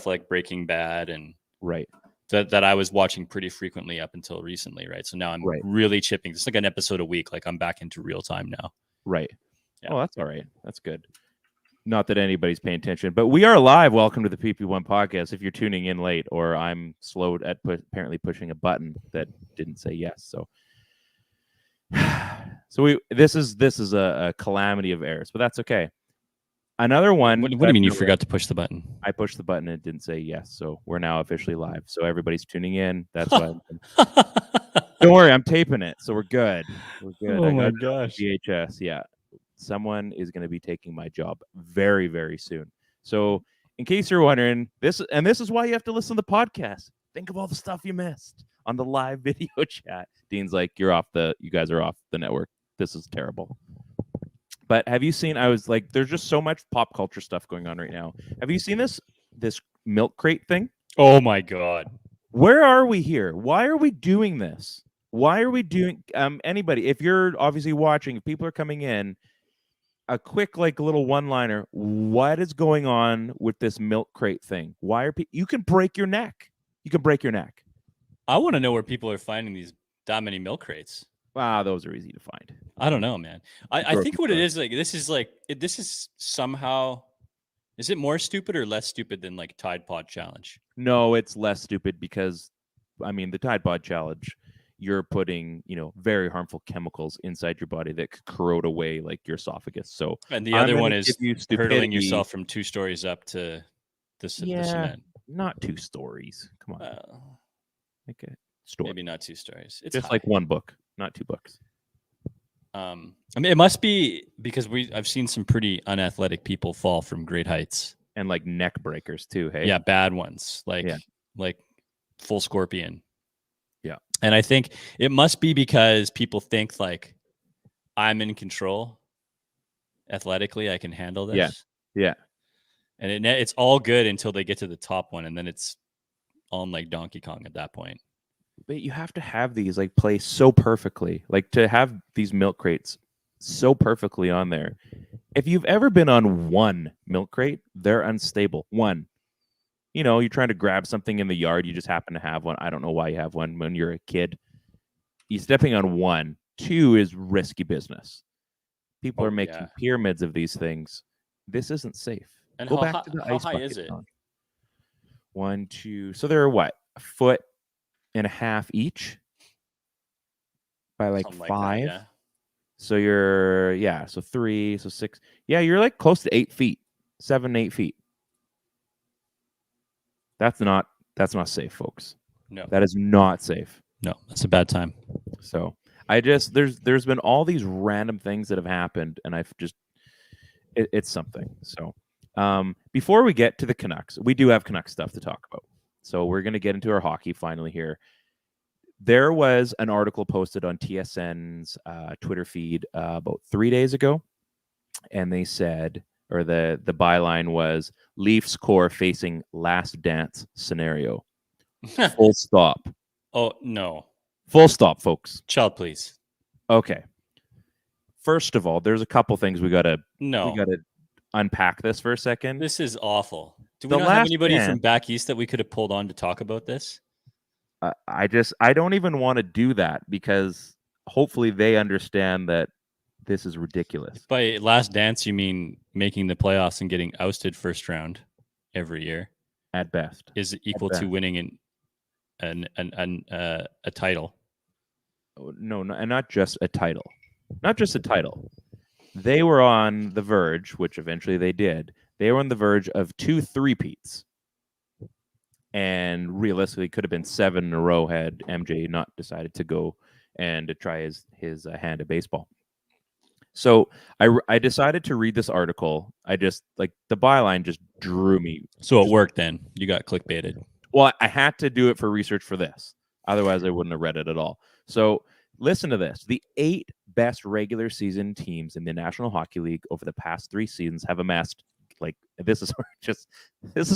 like Breaking Bad and right. that I was watching pretty frequently up until recently, right? So now I'm Right. really chipping. It's like an episode a week. Like I'm back into real time now. Right. Yeah. Oh, that's all right. That's good. Not that anybody's paying attention, but we are live. Welcome to the PP1 podcast. If you're tuning in late, or I'm slowed at apparently pushing a button that didn't say yes. So, this is a calamity of errors, but that's okay. Another one. What do you mean you forgot to push the button? I pushed the button and it didn't say yes. So we're now officially live. So everybody's tuning in. That's why. Don't worry, I'm taping it, so we're good. We're good. Oh my gosh. VHS, yeah. Someone is going to be taking my job very, very soon. So, in case you're wondering, this is why you have to listen to the podcast. Think of all the stuff you missed on the live video chat. Dean's like, you guys are off the network. This is terrible. But have you seen? I was like, there's just so much pop culture stuff going on right now. Have you seen this milk crate thing? Oh my god. Where are we here? Why are we doing this? Why are we doing anybody? If you're obviously watching, if people are coming in, a quick little one-liner. What is going on with this milk crate thing? Why are you can break your neck? You can break your neck. I want to know where people are finding that many milk crates. Wow, those are easy to find. I don't know, man. I think what it is this is somehow. Is it more stupid or less stupid than like Tide Pod Challenge? No, it's less stupid because, I mean, the Tide Pod Challenge, you're putting, very harmful chemicals inside your body that could corrode away like your esophagus. So, and the other one is hurtling yourself from 2 stories up to the cement. Not 2 stories. Come on, like a story. Maybe not 2 stories. It's just like 1 book, not 2 books. I mean, it must be because I've seen some pretty unathletic people fall from great heights and like neck breakers too. Hey, yeah, bad ones like full scorpion. Yeah, and I think it must be because people think like I'm in control athletically. I can handle this. Yeah, and it's all good until they get to the top one, and then it's on like Donkey Kong at that point. But you have to have these play so perfectly, to have these milk crates so perfectly on there. If you've ever been on one milk crate, they're unstable. One, you're trying to grab something in the yard. You just happen to have one. I don't know why you have one when you're a kid. You're stepping on one. 2 is risky business. People are making pyramids of these things. This isn't safe. And go back to the ice high bucket. Is it? 1, 2. So they're what? 1.5 feet each by Something 5. Like that, yeah. So you're so 3, so 6. Yeah, you're close to 8 feet, 7, 8 feet. That's not safe, folks. No, that is not safe. No, that's a bad time. So there's been all these random things that have happened, and I've just it's something. So before we get to the Canucks, we do have Canucks stuff to talk about. So we're going to get into our hockey finally here. There was an article posted on TSN's Twitter feed about 3 days ago, and they said, or the byline was, Leafs core facing last dance scenario. Full stop. Oh, no. Full stop, folks. Child, please. Okay. First of all, there's a couple things we gotta unpack this for a second. This is awful. Do we not have anybody from back east that we could have pulled on to talk about this? I don't even want to do that because hopefully they understand that this is ridiculous. By last dance, you mean making the playoffs and getting ousted first round every year? At best. Is equal to winning a title? No, and not just a title. Not just a title. They were on the verge, which eventually they did. They were on the verge of 2 3-peats. And realistically, could have been 7 in a row had MJ not decided to go and to try his hand at baseball. So I decided to read this article. I just the byline just drew me. So it worked then. You got clickbaited. Well, I had to do it for research for this. Otherwise, I wouldn't have read it at all. So listen to this. The 8 best regular season teams in the National Hockey League over the past 3 seasons have amassed, this is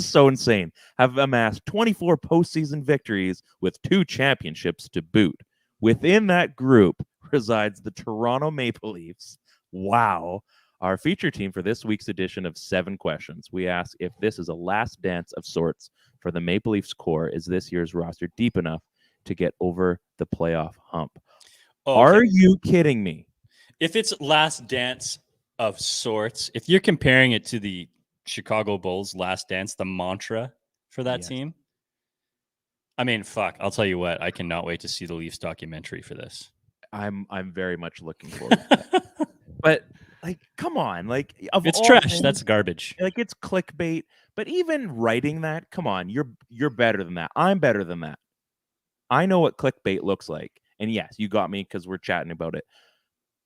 so insane, have amassed 24 postseason victories with 2 championships to boot. Within that group resides the Toronto Maple Leafs. Wow. Our feature team for this week's edition of 7 Questions. We ask if this is a last dance of sorts for the Maple Leafs core. Is this year's roster deep enough to get over the playoff hump? Oh, Are okay. you kidding me? If it's last dance of sorts, if you're comparing it to the Chicago Bulls last dance, the mantra for that Yes. team, I mean, fuck, I'll tell you what, I cannot wait to see the Leafs documentary for this. I'm very much looking forward to that. But like, come on, like It's all trash. things, That's garbage. like it's clickbait. But even writing that, come on, you're better than that. I'm better than that. I know what clickbait looks like. And yes, you got me because we're chatting about it.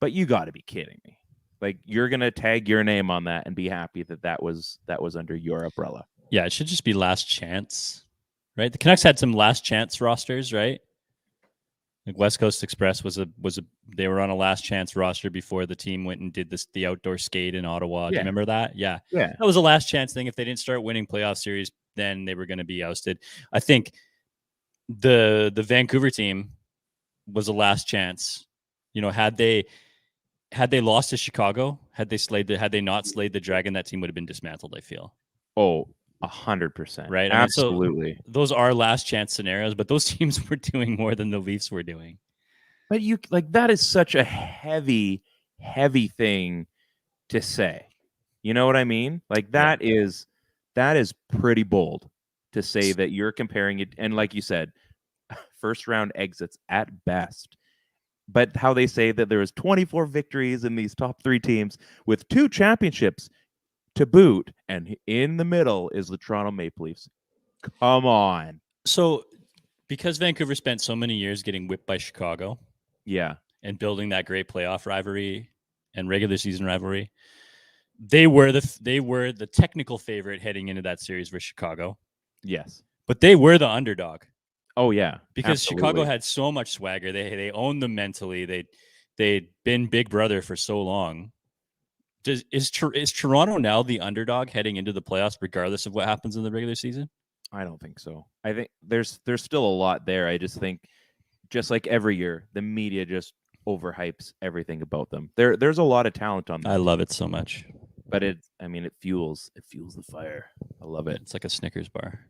But you got to be kidding me. Like you're gonna tag your name on that and be happy that that was under your umbrella. Yeah, it should just be last chance, right? The Canucks had some last chance rosters, right? Like West Coast Express was a they were on a last chance roster before the team went and did the outdoor skate in Ottawa. Do you Yeah. remember that? Yeah. Yeah. That was a last chance thing. If they didn't start winning playoff series, then they were going to be ousted. I think the Vancouver team was a last chance. You know, had they lost to Chicago, had they not slayed the dragon, that team would have been dismantled, I feel. Oh, 100%. Right? I mean, so Absolutely. those are last chance scenarios, but those teams were doing more than the Leafs were doing. But you like that is such a heavy thing to say. You know what I mean? Like that is pretty bold to say that you're comparing it, and like you said, first round exits at best. But how they say that there was 24 victories in these top 3 teams with 2 championships to boot, and in the middle is the Toronto Maple Leafs. Come on. So because Vancouver spent so many years getting whipped by Chicago, Yeah, and building that great playoff rivalry and regular season rivalry, they were the technical favorite heading into that series for Chicago. yes. But they were the underdog. Oh yeah, because absolutely. Chicago had so much swagger. They owned them mentally. They'd been Big Brother for so long. Is Toronto now the underdog heading into the playoffs, regardless of what happens in the regular season? I don't think so. I think there's still a lot there. I just think, just like every year, the media just overhypes everything about them. There's a lot of talent on them. I love it so much. But it fuels the fire. I love it. It's like a Snickers bar.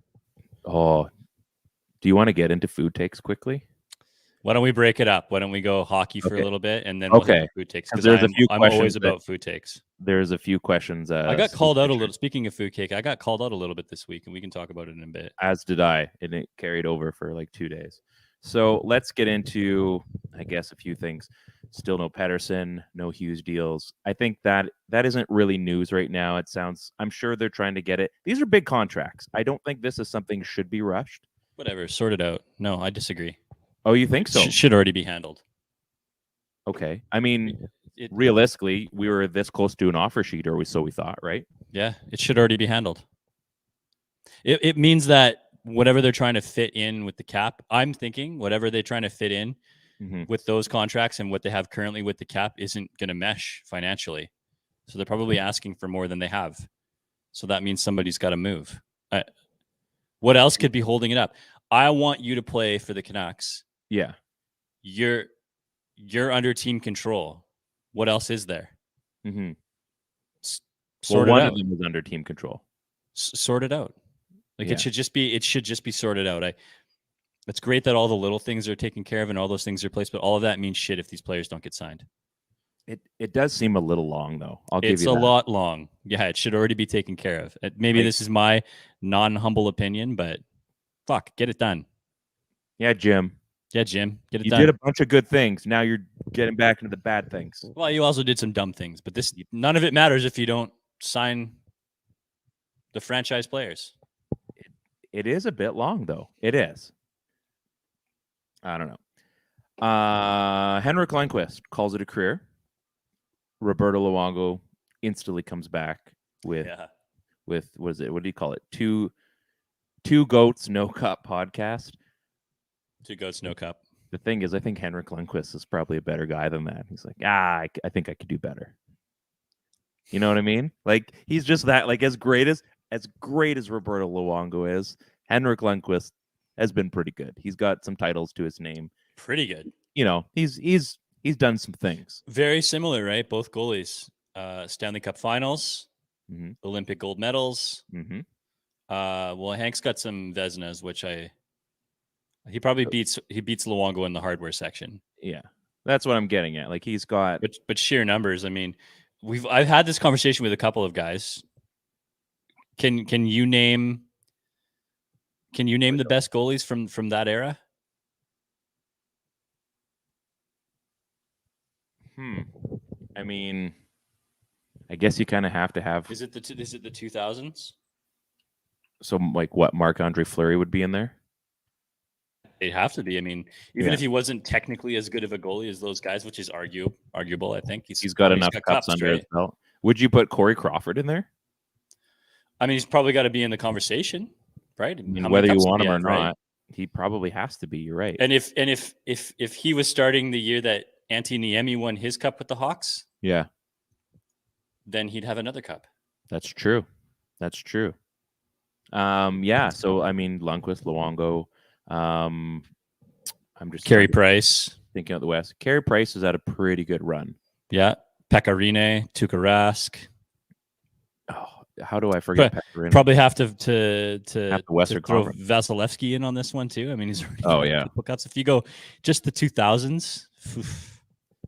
Oh, do you want to get into food takes quickly? Why don't we break it up? Why don't we go hockey for a little bit and then we'll hit the food takes? Because there's a few I'm questions always about food takes. There's a few questions. I got called out a little. Speaking of food cake, I got called out a little bit this week, and we can talk about it in a bit. As did I, and it carried over for like 2 days. So let's get into, I guess, a few things. Still no Pettersson, no Hughes deals. I think that isn't really news right now. It sounds, I'm sure they're trying to get it. These are big contracts. I don't think this is something should be rushed. Whatever, sort it out. No, I disagree. Oh, you think so? Should already be handled. Okay. I mean, realistically, we were this close to an offer sheet, or so we thought, right? Yeah, it should already be handled. It means that whatever they're trying to fit in with the cap, I'm thinking whatever they're trying to fit in with those contracts and what they have currently with the cap isn't going to mesh financially. So they're probably asking for more than they have. So that means somebody's got to move. What else could be holding it up? I want you to play for the Canucks. Yeah. You're under team control. What else is there? Mm-hmm. Sort one it out. of them is under team control. Sort it out. Like Yeah. it should just be sorted out. It's great that all the little things are taken care of and all those things are placed, but all of that means shit if these players don't get signed. It does seem a little long though. It's a lot long. Yeah, it should already be taken care of. Maybe this is my non-humble opinion, but fuck, get it done. Yeah, Jim. Yeah, Jim, get it You done. did a bunch of good things. Now you're getting back into the bad things. Well, you also did some dumb things, but none of it matters if you don't sign the franchise players. It is a bit long though. It is. I don't know. Henrik Lundqvist calls it a career. Roberto Luongo instantly comes back with what is it? What do you call it? Two goats, no cup podcast. 2 goats, no cup. The thing is, I think Henrik Lundqvist is probably a better guy than that. He's like, I think I could do better. You know what I mean? Like he's just that. Like as great as Roberto Luongo is, Henrik Lundqvist has been pretty good. He's got some titles to his name. Pretty good. You know, he's done some things. Very similar, right? Both goalies. Stanley Cup Finals, Olympic gold medals. Well, Hank's got some Vezinas, which he probably beats Luongo in the hardware section. Yeah, that's what I'm getting at. Like he's got, but sheer numbers. I mean, I've had this conversation with a couple of guys. Can you name the best goalies from that era? I mean, I guess you kind of have to have. Is it the 2000s? So, like, what Marc-Andre Fleury would be in there? They'd have to be. I mean, even if he wasn't technically as good of a goalie as those guys, which is arguable, I think he's got enough cups under his belt. Would you put Corey Crawford in there? I mean, he's probably got to be in the conversation, right? I mean, whether you want him or not, he probably has to be. You're right. And if he was starting the year that Antti Niemi won his cup with the Hawks, then he'd have another cup. That's true. Yeah. So I mean, Lundqvist, Luongo. I'm just Carey Price. Thinking of the West. Carey Price has had a pretty good run. Yeah. Pekka Rinne, Tuukka Rask. Oh, how do I forget Pekka Rinne? Probably have to throw Vasilevsky in on this one too. I mean, he's already couple cups. If you go just the 2000s.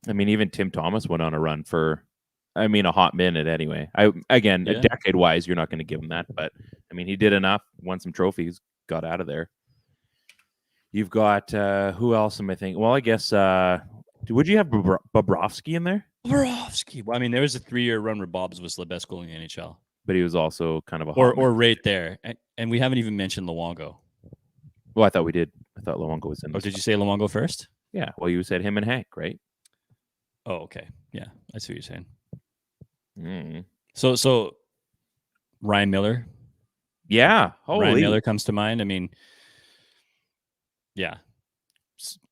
I mean, even Tim Thomas went on a run for, I mean, a hot minute anyway. Decade-wise, you're not going to give him that, but I mean, he did enough, won some trophies, got out of there. You've got who else am I thinking? Well, I guess would you have Bobrovsky in there? Bobrovsky. Well, I mean, there was a 3-year run where Bob's was the best goalie in the NHL, but he was also kind of a or right there, and we haven't even mentioned Luongo. Well, I thought we did. I thought Luongo was in. Oh, did you say Luongo first? Yeah. Well, you said him and Hank, right? Oh, okay. Yeah, I see what you're saying. Mm. So Ryan Miller. Yeah. Holy. Ryan Miller comes to mind. I mean, yeah,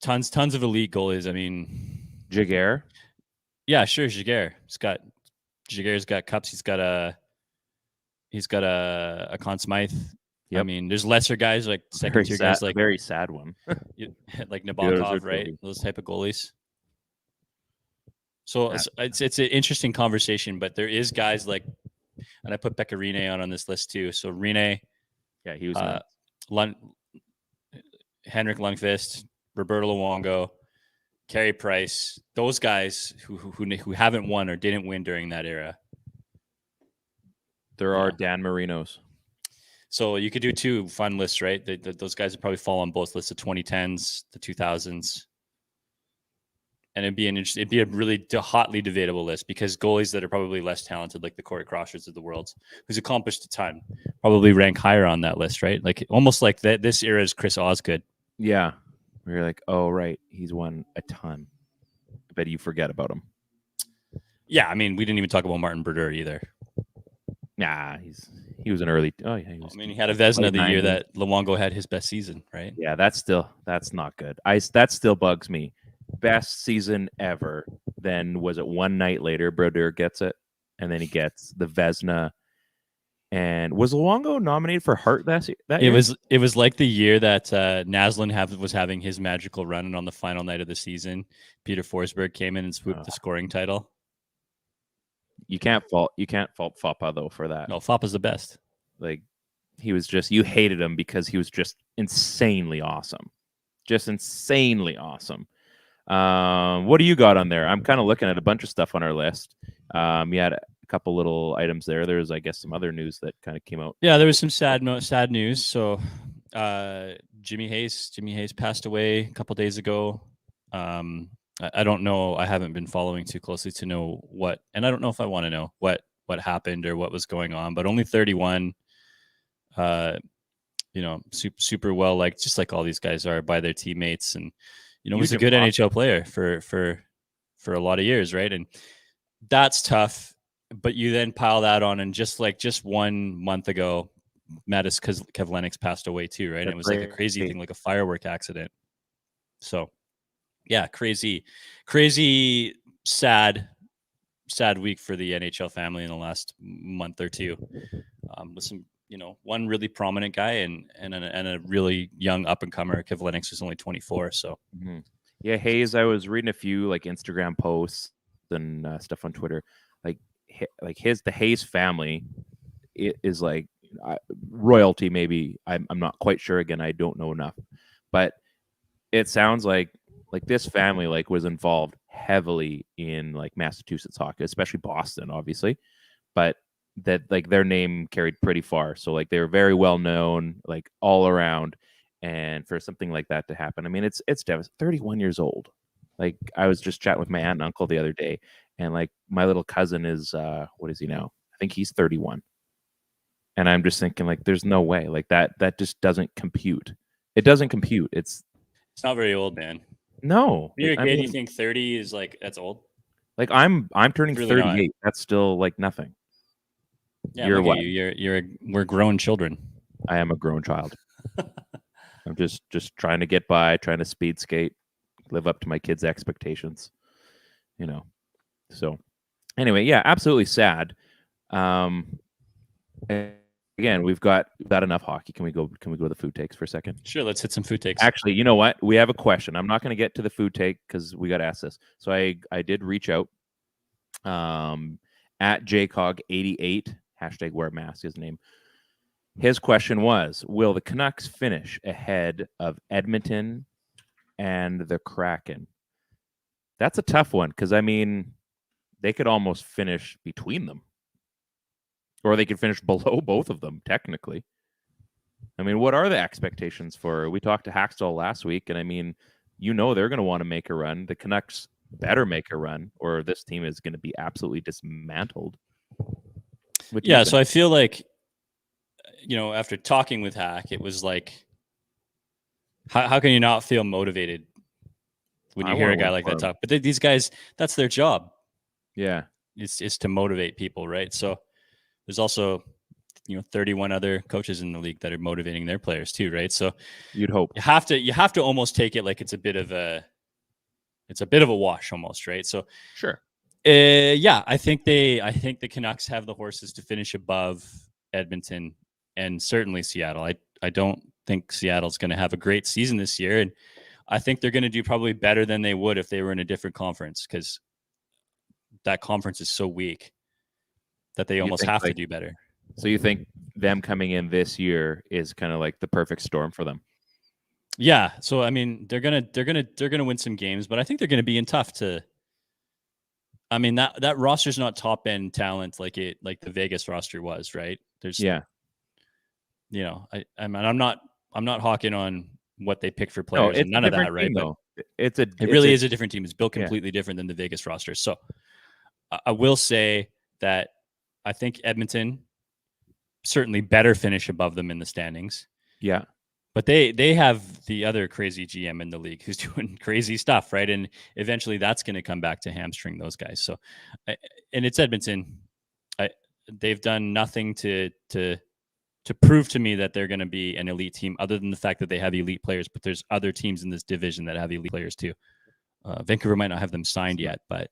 tons of elite goalies. I mean, Jaguar. Yeah, sure. Jaguar's got cups. He's got a Conn Smythe. Yep. I mean, there's lesser guys like second-tier guys, like very sad one, like Nabokov, right? Those type of goalies. So it's an interesting conversation, but there is guys like, and I put Pekka Rinne on this list too. So Rinne, yeah, he was Henrik Lundqvist, Roberto Luongo, Carey Price, those guys who haven't won or didn't win during that era. There are Dan Marinos. So you could do 2 fun lists, right? Those guys would probably fall on both lists: the 2010s, the 2000s, and it'd be a really hotly debatable list because goalies that are probably less talented, like the Corey Crawfords of the world, who's accomplished a ton, probably rank higher on that list, right? Like almost like that. This era is Chris Osgood. Yeah, we're like, oh right, he's won a ton. I bet you forget about him. Yeah, I mean, we didn't even talk about Martin Brodeur either. Nah, he was an early. Oh yeah, he had a Vezina the year that Luongo had his best season, right? Yeah, that's not good. That still bugs me. Best season ever. Then was it one night later Brodeur gets it, and then he gets the Vezina. And was Luongo nominated for Hart that year? It was like the year that Naslund was having his magical run, and on the final night of the season, Peter Forsberg came in and swooped the scoring title. You can't fault Foppa though for that. No, Foppa's the best. Like he was just, you hated him because he was just insanely awesome. Just insanely awesome. What do you got on there? I'm kind of looking at a bunch of stuff on our list. You had a couple little items there. There's, I guess, some other news that kind of came out. Yeah, there was some sad news. So Jimmy Hayes passed away a couple days ago. I don't know. I haven't been following too closely to know what, and I don't know if I want to know what happened or what was going on, but only 31, super well, like, just like all these guys are by their teammates. And, was a good NHL player for a lot of years. Right. And that's tough, but you then pile that on, and just 1 month ago, Mattis Kivlenieks passed away too. Right. And it was like a crazy thing, like a firework accident. So, yeah, crazy, sad week for the NHL family in the last month or two, with some, one really prominent guy and a really young up and comer. Kivlenieks was only 24. So, yeah, Hayes. I was reading a few like Instagram posts and stuff on Twitter. Like the Hayes family is like royalty. Maybe I'm not quite sure. Again, I don't know enough, but it sounds like this family like was involved heavily in like Massachusetts hockey, especially Boston, obviously, but that like their name carried pretty far. So like they were very well known, like all around. And for something like that to happen, I mean, it's 31 years old. Like I was just chatting with my aunt and uncle the other day, and like my little cousin is what is he now? I think he's 31. And I'm just thinking like there's no way. Like that just doesn't compute. It doesn't compute. It's not very old, man. No. You're a kid, you think 30 is like that's old? Like I'm turning Really 38. not. That's still like nothing. Yeah, you're what? We're grown children. I am a grown child. I'm just trying to get by, trying to speed skate, live up to my kids' expectations, you know. So anyway, yeah, absolutely sad. Again, we've got enough hockey. Can we go to the food takes for a second? Sure, let's hit some food takes. Actually, you know what? We have a question. I'm not going to get to the food take because we got to ask this. So I did reach out at jcog88 hashtag wear mask, his name. His question was, will the Canucks finish ahead of Edmonton and the Kraken? That's a tough one because, I mean, they could almost finish between them. Or they could finish below both of them, technically. I mean, what are the expectations for? We talked to Hackstall last week, and I mean, they're going to want to make a run. The Canucks better make a run, or this team is going to be absolutely dismantled. Yeah, so I feel like, after talking with Hack, it was like, how can you not feel motivated when you hear a guy like that talk? But these guys, that's their job. Yeah. It's to motivate people, right? So there's also, 31 other coaches in the league that are motivating their players too, right? So you'd hope you have to almost take it like it's a bit of a wash almost, right? So sure. Yeah, I think the Canucks have the horses to finish above Edmonton and certainly Seattle. I don't think Seattle's going to have a great season this year, and I think they're going to do probably better than they would if they were in a different conference because that conference is so weak that they almost have to do better. So you think them coming in this year is kind of like the perfect storm for them? Yeah. So I mean, they're gonna win some games, but I think they're gonna be in tough to. I mean that roster's not top end talent like the Vegas roster was, right? I'm not hawking on what they pick for players and none of that, right? But it really is a different team. It's built completely different than the Vegas roster. So I will say that I think Edmonton certainly better finish above them in the standings. Yeah. But they have the other crazy GM in the league who's doing crazy stuff, right? And eventually that's going to come back to hamstring those guys. So, and it's Edmonton. They've done nothing to prove to me that they're going to be an elite team other than the fact that they have elite players, but there's other teams in this division that have elite players too. Vancouver might not have them signed yet, but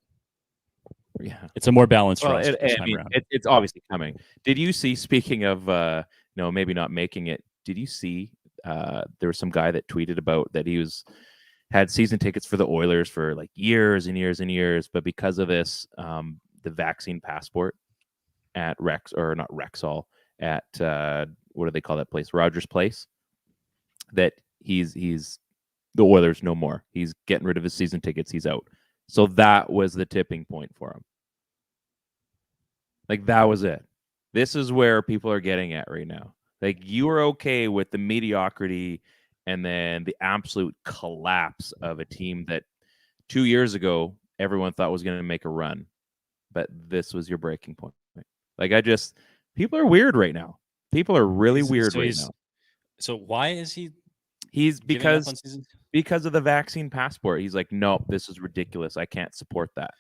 yeah, it's a more balanced roster this time around. It's obviously coming. Did you see, speaking of, maybe not making it, did you see there was some guy that tweeted about that he had season tickets for the Oilers for like years and years and years, but because of this, the vaccine passport at Rexall, at what do they call that place? Rogers Place. That he's the Oilers no more. He's getting rid of his season tickets. He's out. So that was the tipping point for him. Like that was it. This is where people are getting at right now. Like you are okay with the mediocrity and then the absolute collapse of a team that 2 years ago everyone thought was going to make a run, but this was your breaking point. Like people are weird right now. People are really weird right now. So why is he? He's because of the vaccine passport. He's like, nope, this is ridiculous. I can't support that.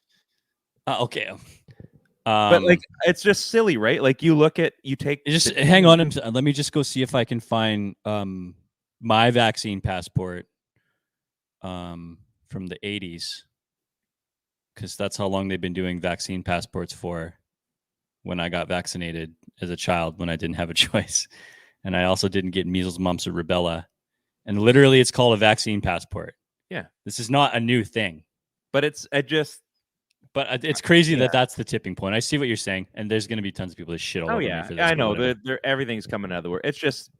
Okay. But like, it's just silly, right? Like you take. Just hang on. Let me just go see if I can find my vaccine passport from the 80s, because that's how long they've been doing vaccine passports for. When I got vaccinated as a child, when I didn't have a choice, and I also didn't get measles, mumps, or rubella, and literally, it's called a vaccine passport. Yeah, this is not a new thing, but But it's crazy Yeah. that that's the tipping point. I see what you're saying, and there's going to be tons of people that shit all Oh over me yeah, for this. I but know. whatever. Everything's coming out of the word. It's just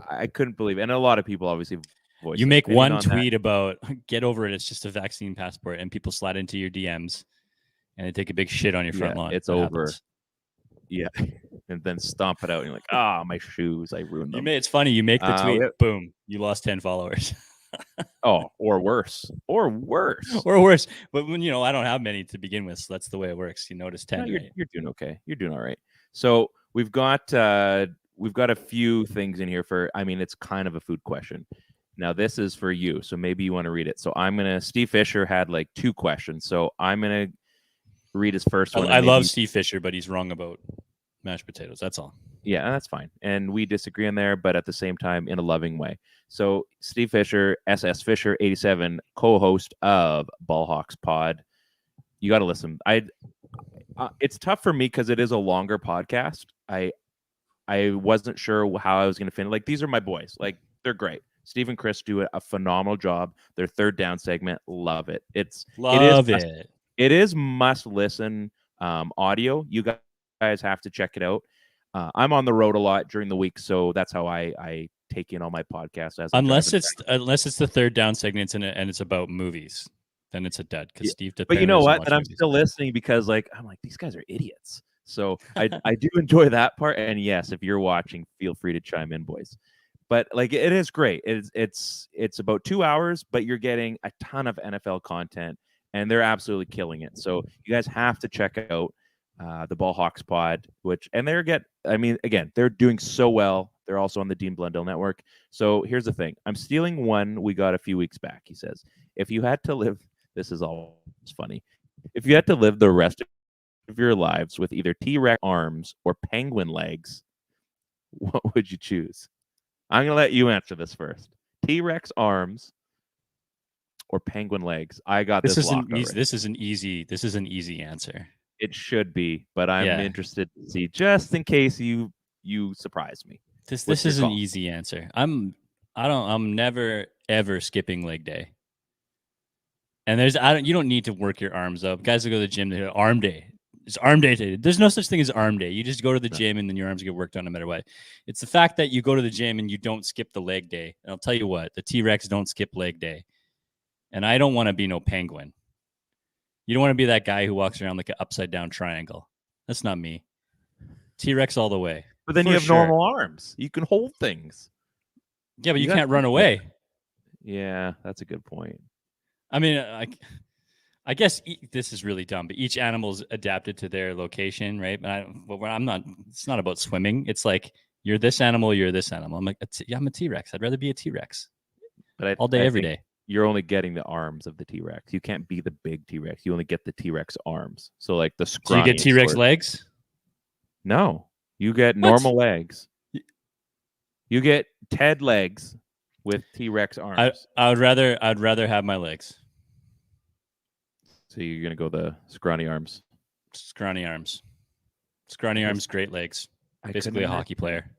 I couldn't believe it. And a lot of people obviously voice You their make opinion one on that. tweet about get over it. It's just a vaccine passport, and people slide into your DMs, and they take a big shit on your front lawn. It's What over. happens? Yeah, and then stomp it out, and you're like, my shoes, I ruined them. It's funny. You make the tweet, boom, you lost 10 followers. Or worse, or worse. But when I don't have many to begin with, so that's the way it works. You notice 10. No, you're doing okay. You're doing all right. So we've got a few things in here for. I mean, it's kind of a food question. Now this is for you, so maybe you want to read it. So Steve Fisher had like 2 questions, so I'm gonna read his first one. I love Steve Fisher, but he's wrong about mashed potatoes. That's all. Yeah, that's fine. And we disagree on there, but at the same time, in a loving way. So Steve Fisher, SS Fisher 87, co-host of Ballhawks Pod. You got to listen. It's tough for me because it is a longer podcast. I wasn't sure how I was going to finish. Like, these are my boys. Like, they're great. Steve and Chris do a phenomenal job. Their third down segment, love it. It is must listen audio. You guys have to check it out. I'm on the road a lot during the week, so that's how I take in all my podcasts. Unless it's the third down segments and it's about movies, then it's a dud because Steve. But you know what? And I'm still listening because I'm like, these guys are idiots. So I do enjoy that part. And yes, if you're watching, feel free to chime in, boys. But like, it is great. It's about 2 hours, but you're getting a ton of NFL content, and they're absolutely killing it. So you guys have to check out the Ballhawks Pod, they're doing so well. They're also on the Dean Blundell Network. So here's the thing. I'm stealing one we got a few weeks back. He says, if you had to live, this is all funny. If you had to live the rest of your lives with either T-Rex arms or penguin legs, what would you choose? I'm going to let you answer this first. T-Rex arms or penguin legs. I got this. This is an easy answer. It should be, but I'm interested to see, just in case you surprise me. This is an easy answer. I'm never ever skipping leg day. And you don't need to work your arms up. Guys that go to the gym, they arm day. It's arm day today. There's no such thing as arm day. You just go to the gym and then your arms get worked on no matter what. It's the fact that you go to the gym and you don't skip the leg day. And I'll tell you what, the T-Rex don't skip leg day. And I don't want to be no penguin. You don't want to be that guy who walks around like an upside down triangle. That's not me. T-Rex all the way. But then you have normal arms. You can hold things. Yeah, but you can't run away. Yeah, that's a good point. I mean, I guess this is really dumb, but each animal's adapted to their location, right? I'm not. It's not about swimming. It's like you're this animal, you're this animal. I'm like, I'm a T-Rex. I'd rather be a T-Rex. But all day, every day. You're only getting the arms of the T-Rex. You can't be the big T-Rex. You only get the T-Rex arms. So like the scrawny. So you get T-Rex legs? No, you get normal legs. You get Ted legs with T-Rex arms. I'd rather have my legs. So you're gonna go the scrawny arms. Scrawny arms, great legs. Basically a hockey player.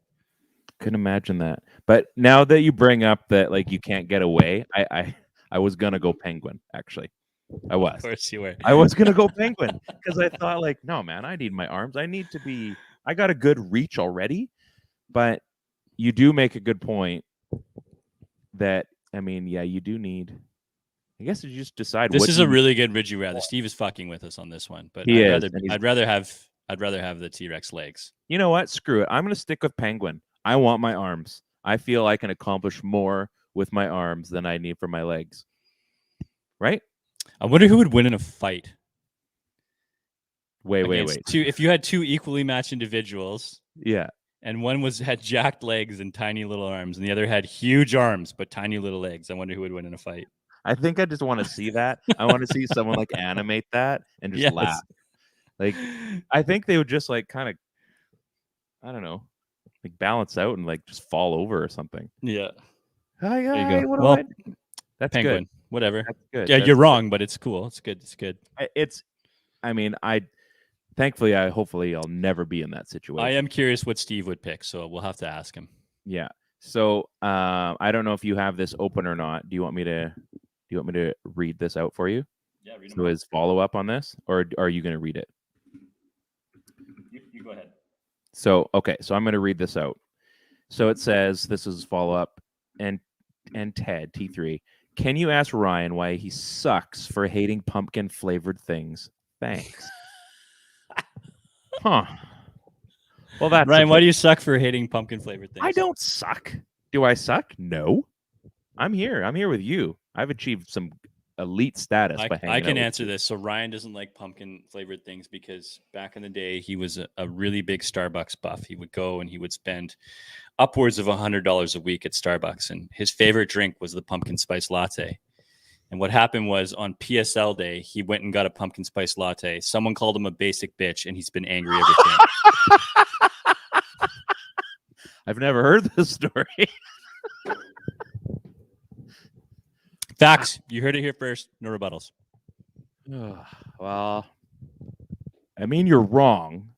Couldn't imagine that. But now that you bring up that like you can't get away, I was gonna go penguin, actually. I was. Of course you were. I was gonna go penguin because I thought like, no man, I need my arms. I got a good reach already. But you do make a good point that you do need. I guess you just decide. This is a really good would you rather. Steve is fucking with us on this one, but I'd rather have the T-Rex legs. You know what? Screw it. I'm gonna stick with penguin. I want my arms. I feel I can accomplish more with my arms than I need for my legs. Right? I wonder who would win in a fight. Wait. If you had 2 equally matched individuals. Yeah. And one had jacked legs and tiny little arms, and the other had huge arms but tiny little legs. I wonder who would win in a fight. I think I just want to see that. I want to see someone like animate that and just laugh. Like, I think they would just like kind of, I don't know, like balance out and like just fall over or something. Yeah. There you go. Well, that's penguin. Good. Whatever. That's good. Yeah, you're wrong, but it's cool. It's good. Thankfully, hopefully I'll never be in that situation. I am curious what Steve would pick, so we'll have to ask him. Yeah. So I don't know if you have this open or not. Do you want me to read this out for you? Yeah, read them So all. his follow up on this, or are you going to read it? You go ahead. So okay, so I'm going to read this out. So it says this is follow up, and Ted T3. Can you ask Ryan why he sucks for hating pumpkin flavored things? Thanks. Huh. Well, that's Ryan, why do you suck for hating pumpkin flavored things? I don't suck. Do I suck? No. I'm here. I'm here with you. I've achieved some elite status by hanging I can out with answer you. this. So Ryan doesn't like pumpkin flavored things because back in the day he was a really big Starbucks buff. He would go and he would spend upwards of $100 a week at Starbucks, and his favorite drink was the pumpkin spice latte. And what happened was on PSL day, he went and got a pumpkin spice latte. Someone called him a basic bitch, and he's been angry ever since. I've never heard this story. Facts. You heard it here first. No rebuttals. Well, I mean, you're wrong,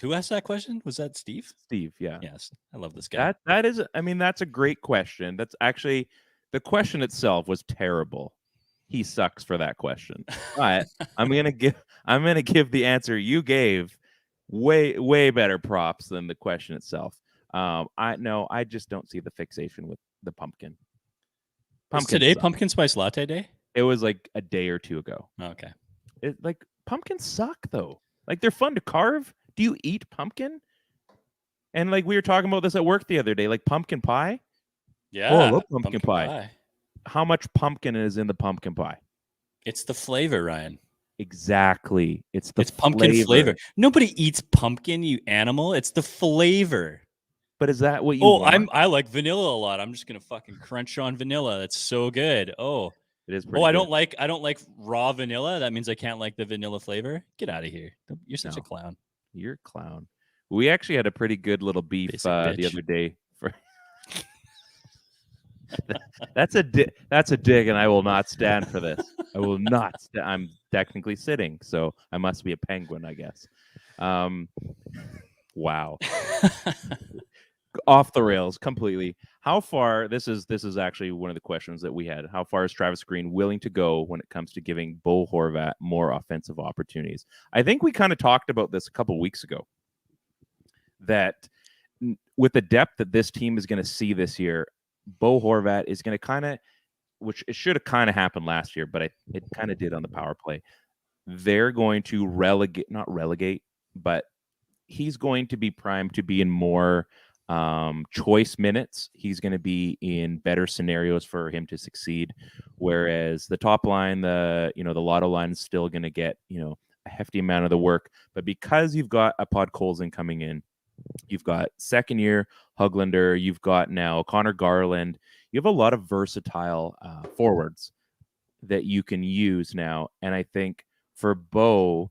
Who asked that question? Was that Steve? Steve. Yeah. Yes. I love this guy. That is. I mean, that's a great question. That's actually the question itself was terrible. He sucks for that question. But I'm gonna give the answer you gave way better props than the question itself. I just don't see the fixation with the pumpkin. Is today pumpkin spice latte day? It was like a day or two ago. Okay. Like pumpkins suck though. Like they're fun to carve. Do you eat pumpkin? And like we were talking about this at work the other day, like pumpkin pie. Yeah. I love pumpkin pie. How much pumpkin is in the pumpkin pie? It's the flavor, Ryan. Exactly. It's pumpkin flavor. Nobody eats pumpkin, you animal. It's the flavor. But is that what you want? I like vanilla a lot. I'm just gonna fucking crunch on vanilla. That's so good. Oh, it is pretty I good. don't like raw vanilla. That means I can't like the vanilla flavor. Get out of here. You're such a clown. You're a clown. We actually had a pretty good little beef the other day. That's a dig, and I will not stand for this. I will not. I'm technically sitting, so I must be a penguin, I guess. Wow. Off the rails completely. How far? This is actually one of the questions that we had. How far is Travis Green willing to go when it comes to giving Bo Horvat more offensive opportunities? I think we kind of talked about this a couple weeks ago. That with the depth that this team is going to see this year, Bo Horvat is going to kind of, which it should have kind of happened last year, but it kind of did on the power play. They're going to not relegate, but he's going to be primed to be in more choice minutes. He's going to be in better scenarios for him to succeed. Whereas the top line, the Lotto line is still going to get, a hefty amount of the work. But because you've got a Podkolzin coming in, you've got second year Höglander, you've got now Connor Garland, you have a lot of versatile forwards that you can use now. And I think for Bo,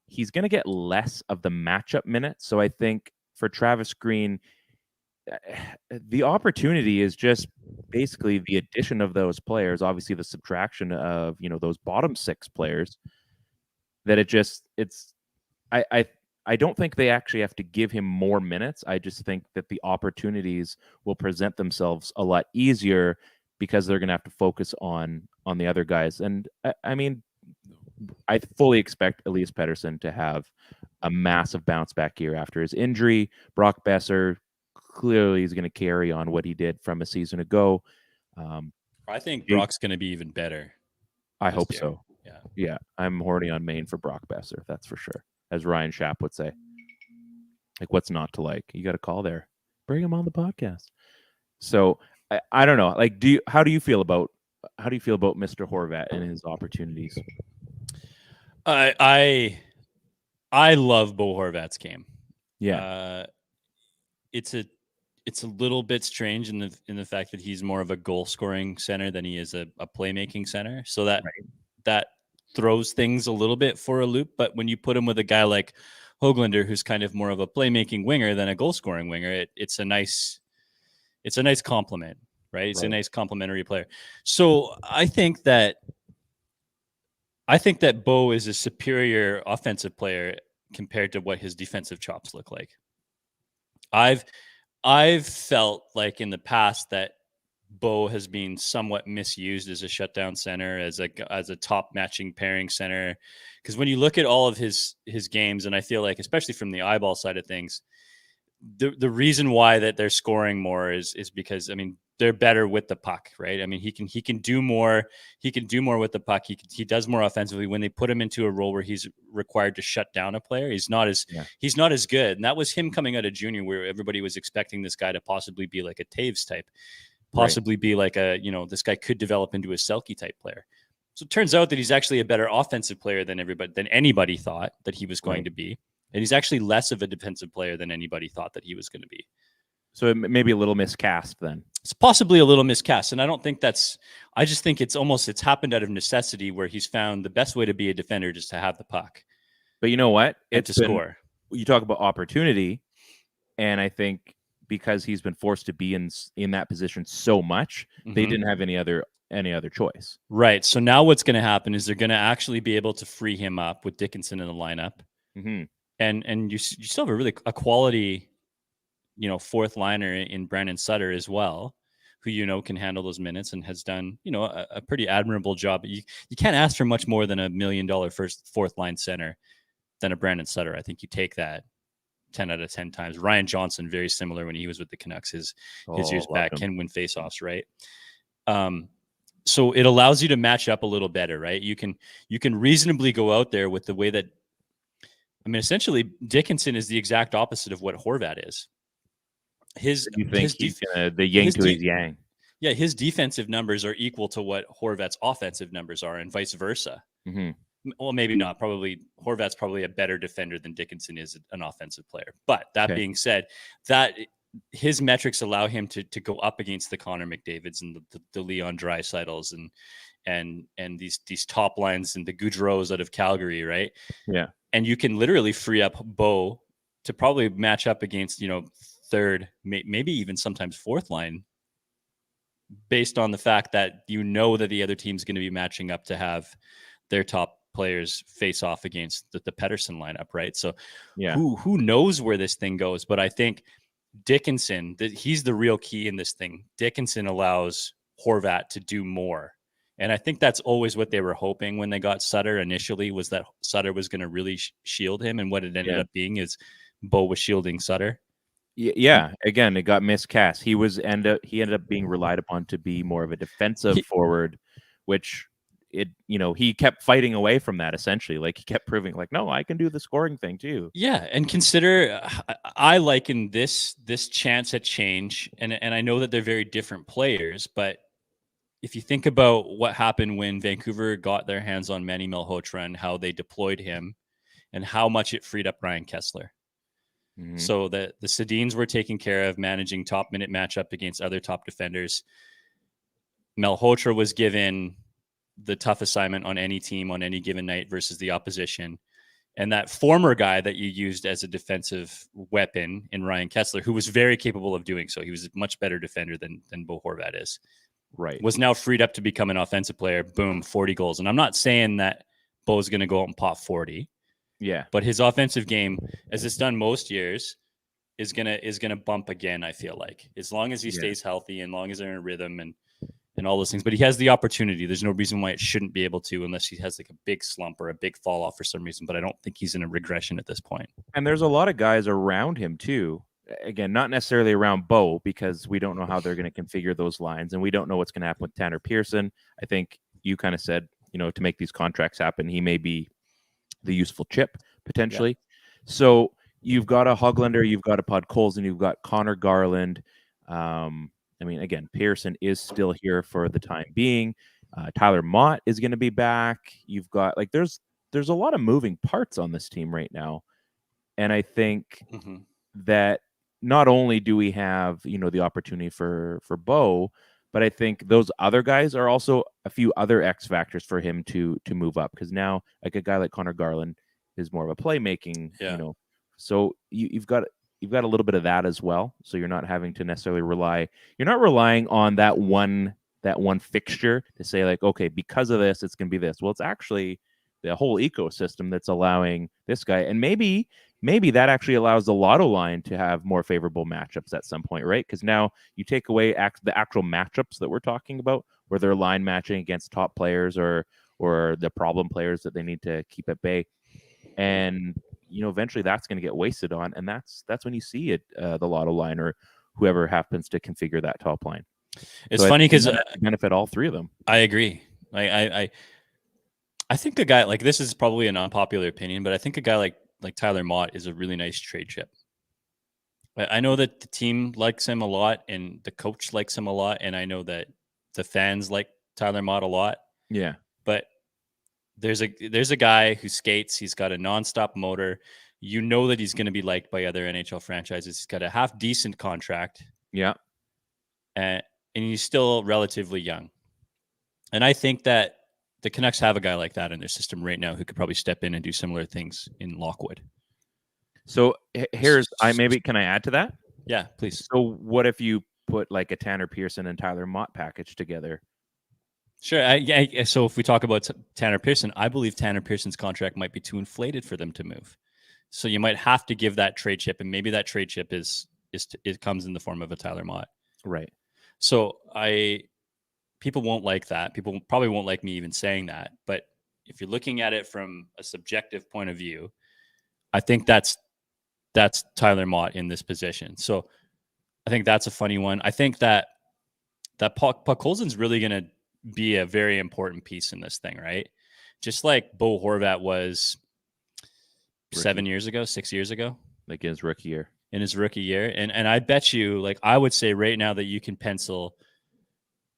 he's going to get less of the matchup minutes. So I think for Travis Green, the opportunity is just basically the addition of those players, obviously the subtraction of, those bottom six players, that I don't think they actually have to give him more minutes. I just think that the opportunities will present themselves a lot easier because they're going to have to focus on the other guys. And I mean, I fully expect Elias Pettersson to have a massive bounce back year after his injury. Brock Besser clearly is going to carry on what he did from a season ago. I think Brock's going to be even better. I hope so. Yeah. I'm horny on Maine for Brock Besser. That's for sure. As Ryan Schapp would say. Like, what's not to like? You got a call there. Bring him on the podcast. So I don't know. Like, how do you feel about Mr. Horvat and his opportunities? I love Bo Horvat's game. Yeah. It's a little bit strange in the fact that he's more of a goal scoring center than he is a playmaking center. So that throws things a little bit for a loop. But when you put him with a guy like Höglander, who's kind of more of a playmaking winger than a goal scoring winger, it's a nice compliment, right? It's a nice complementary player. So I think that Bo is a superior offensive player compared to what his defensive chops look like. I've felt like in the past that Bo has been somewhat misused as a shutdown center, as a top matching pairing center. Because when you look at all of his games, and I feel like, especially from the eyeball side of things, the reason why that they're scoring more is because, I mean, they're better with the puck, right? I mean, he can do more. He can do more with the puck. He does more offensively. When they put him into a role where he's required to shut down a player, he's not as good. And that was him coming out of junior, where everybody was expecting this guy to possibly be like a Taves type, possibly be like this guy could develop into a Selke type player. So it turns out that he's actually a better offensive player than anybody thought that he was going to be. And he's actually less of a defensive player than anybody thought that he was going to be. So it may be a little miscast then. It's possibly a little miscast. And I don't think I just think it's happened out of necessity, where he's found the best way to be a defender just to have the puck. But you know what? It's to score. You talk about opportunity, and I think because he's been forced to be in that position so much, they didn't have any other choice. Right. So now what's going to happen is they're going to actually be able to free him up with Dickinson in the lineup. Mm-hmm. And you still have a quality, fourth liner in Brandon Sutter as well, who, can handle those minutes and has done, a pretty admirable job. You can't ask for much more than $1 million fourth line center than a Brandon Sutter. I think you take that 10 out of 10 times. Ryan Johnson, very similar when he was with the Canucks his years back, can win faceoffs, right? So it allows you to match up a little better, right? You can reasonably go out there with the way that, I mean, essentially Dickinson is the exact opposite of what Horvat is. He's the yin to his yang. Yeah, his defensive numbers are equal to what Horvat's offensive numbers are, and vice versa. Mm-hmm. Well, maybe not. Probably Horvat's probably a better defender than Dickinson is an offensive player. But that being said, that his metrics allow him to go up against the Connor McDavids and the Leon Draisaitl's and these top lines and the Gaudreaus out of Calgary, right? Yeah. And you can literally free up Bo to probably match up against, third, maybe even sometimes fourth line, based on the fact that that the other team's going to be matching up to have their top players face off against the Pettersson lineup, right? So who knows where this thing goes? But I think Dickinson, he's the real key in this thing. Dickinson allows Horvat to do more. And I think that's always what they were hoping when they got Sutter initially, was that Sutter was going to really shield him. And what it ended up being is Bo was shielding Sutter. Yeah. Again, it got miscast. He ended up being relied upon to be more of a defensive forward, which he kept fighting away from that essentially. Like he kept proving like, no, I can do the scoring thing too. Yeah. And consider, I liken this chance at change. And I know that they're very different players, but if you think about what happened when Vancouver got their hands on Manny Malhotra and how they deployed him and how much it freed up Ryan Kessler. Mm-hmm. So the Sedins were taken care of, managing top minute matchup against other top defenders. Malhotra was given the tough assignment on any team on any given night versus the opposition. And that former guy that you used as a defensive weapon in Ryan Kessler, who was very capable of doing so, he was a much better defender than Bo Horvat is. Right. Was now freed up to become an offensive player. Boom, 40 goals. And I'm not saying that Bo's going to go out and pop 40. Yeah. But his offensive game, as it's done most years, is gonna bump again, I feel like. As long as he stays healthy and long as they're in a rhythm and all those things. But he has the opportunity. There's no reason why it shouldn't be able to, unless he has like a big slump or a big fall off for some reason. But I don't think he's in a regression at this point. And there's a lot of guys around him too. Again, not necessarily around Bo, because we don't know how they're going to configure those lines, and we don't know what's going to happen with Tanner Pearson. I think you kind of said, to make these contracts happen, he may be the useful chip potentially. Yeah. So you've got a Höglander, you've got a Podkolzin, you've got Connor Garland. I mean, again, Pearson is still here for the time being. Tyler Mott is going to be back. You've got there's a lot of moving parts on this team right now, and I think that not only do we have the opportunity for Bo, but I think those other guys are also a few other X factors for him to move up, because now like a guy like Connor Garland is more of a playmaking, so you've got a little bit of that as well. So you're not having to necessarily relying on that one fixture to say like, okay, because of this, it's going to be this. Well, it's actually the whole ecosystem that's allowing this guy. And maybe maybe that actually allows the lotto line to have more favorable matchups at some point, right? Because now you take away the actual matchups that we're talking about, where they're line matching against top players or the problem players that they need to keep at bay, and eventually that's going to get wasted on, and that's when you see it, the lotto line or whoever happens to configure that top line. It's funny because benefit all three of them. I agree. I think a guy like, this is probably an unpopular opinion, but I think a guy like Tyler Mott is a really nice trade chip. I know that the team likes him a lot and the coach likes him a lot, and I know that the fans like Tyler Mott a lot. Yeah. But there's a guy who skates. He's got a nonstop motor. You know that he's going to be liked by other NHL franchises. He's got a half decent contract. Yeah. And he's still relatively young. And I think that the Canucks have a guy like that in their system right now who could probably step in and do similar things in Lockwood. So can I add to that? Yeah, please. So what if you put like a Tanner Pearson and Tyler Mott package together? Sure. So if we talk about Tanner Pearson, I believe Tanner Pearson's contract might be too inflated for them to move. So you might have to give that trade chip, and maybe that trade chip it comes in the form of a Tyler Mott. Right. So people won't like that. People probably won't like me even saying that. But if you're looking at it from a subjective point of view, I think that's Tyler Mott in this position. So I think that's a funny one. I think that Puck Colson's really going to be a very important piece in this thing, right? Just like Bo Horvat was 6 years ago, like in his rookie year. And I bet you, like, I would say right now that you can pencil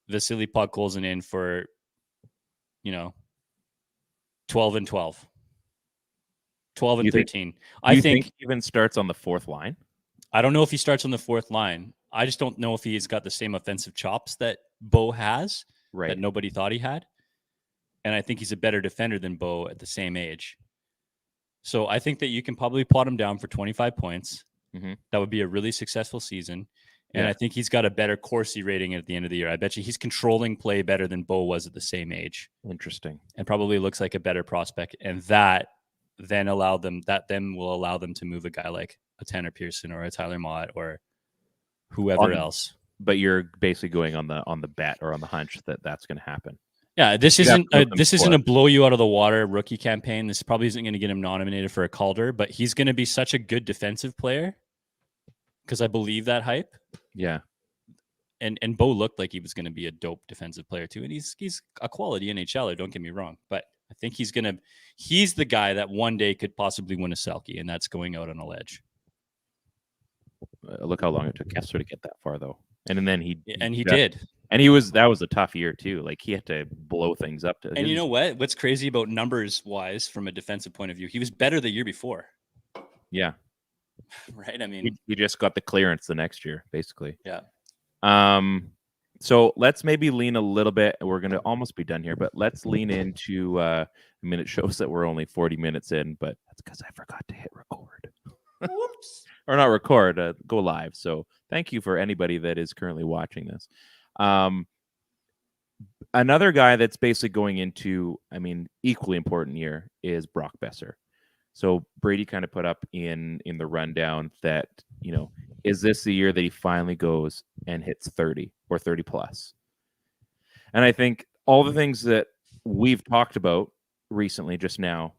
Vasily Podkolzin in for 12 and 12, 12 and 13. I think he even starts on the fourth line. I don't know if he starts on the fourth line. I just don't know if he's got the same offensive chops that Bo has, right, that nobody thought he had. And I think he's a better defender than Bo at the same age. So I think that you can probably plot him down for 25 points. Mm-hmm. That would be a really successful season. And I think he's got a better Corsi rating at the end of the year. I bet you he's controlling play better than Bo was at the same age. Interesting. And probably looks like a better prospect. And that then will allow them to move a guy like a Tanner Pearson or a Tyler Mott or whoever else. But you're basically going on the bet or on the hunch that that's going to happen. Yeah, this isn't a blow you out of the water rookie campaign. This probably isn't going to get him nominated for a Calder, but he's going to be such a good defensive player because I believe that hype. Yeah. And Bo looked like he was going to be a dope defensive player too, and he's a quality NHLer. Don't get me wrong, but I think he's the guy that one day could possibly win a Selke, and that's going out on a ledge. Look how long it took Kessler to get that far, though, and then he did, and that was a tough year too. Like he had to blow things up. And you know what? What's crazy about numbers wise, from a defensive point of view, he was better the year before. Yeah. Right. I mean, he just got the clearance the next year, basically. Yeah. So let's maybe lean a little bit. We're going to almost be done here, but let's lean into, it shows that we're only 40 minutes in, but that's because I forgot to hit record. Whoops. Or not record, go live. So thank you for anybody that is currently watching this. Another guy that's basically going into, equally important year is Brock Boeser. So Brady kind of put up in the rundown that, is this the year that he finally goes and hits 30 or 30 plus? And I think all the things that we've talked about recently just now,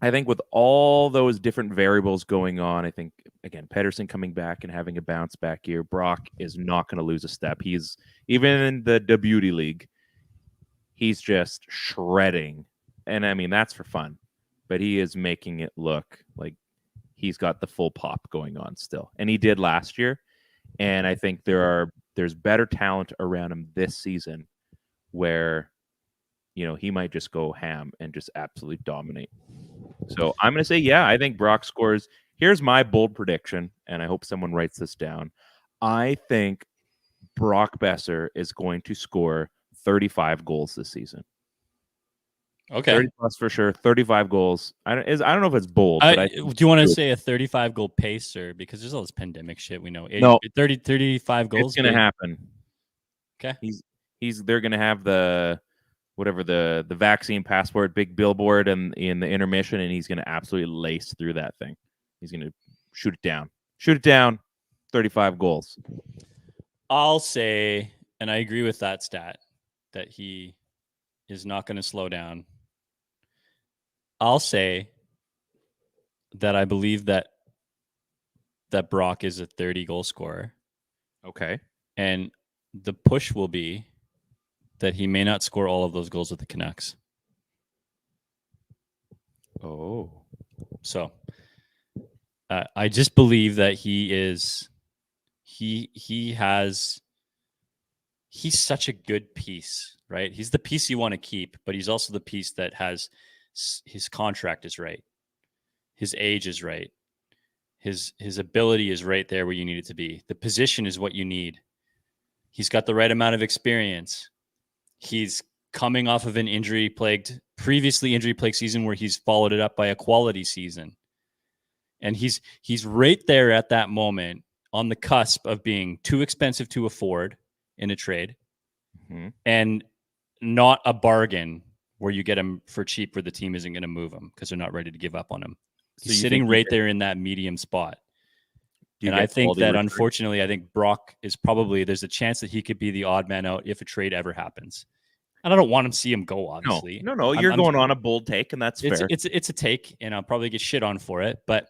I think with all those different variables going on, I think, again, Pettersson coming back and having a bounce back year, Brock is not going to lose a step. He's, even in the Beauty League, he's just shredding. And that's for fun. But he is making it look like he's got the full pop going on still. And he did last year. And I think there's better talent around him this season where, he might just go ham and just absolutely dominate. So I'm going to say, yeah, I think Brock scores. Here's my bold prediction, and I hope someone writes this down. I think Brock Boeser is going to score 35 goals this season. Okay. 30 plus for sure. 35 goals. I don't know if it's bold. But do you want to say a 35 goal pace, or because there's all this pandemic shit we know? 35 goals. It's going to happen. Okay. They're going to have the vaccine passport, big billboard in the intermission, and he's going to absolutely lace through that thing. He's going to shoot it down. Shoot it down. 35 goals. I'll say, and I agree with that stat, that he is not going to slow down. I'll say that I believe that Brock is a 30 goal scorer. Okay. And the push will be that he may not score all of those goals with the Canucks. Oh. So I just believe that he's such a good piece, right? He's the piece you want to keep, but he's also the piece that has his contract is right. His age is right. His ability is right there where you need it to be. The position is what you need. He's got the right amount of experience. He's coming off of an previously injury-plagued season where he's followed it up by a quality season. And he's right there at that moment on the cusp of being too expensive to afford in a trade and not a bargain where you get him for cheap where the team isn't going to move him because they're not ready to give up on him. He's sitting right there in that medium spot. And I think that, unfortunately, I think Brock is there's a chance that he could be the odd man out if a trade ever happens. And I don't want to see him go, obviously. No. You're going on a bold take, and that's fair. It's a take, and I'll probably get shit on for it. But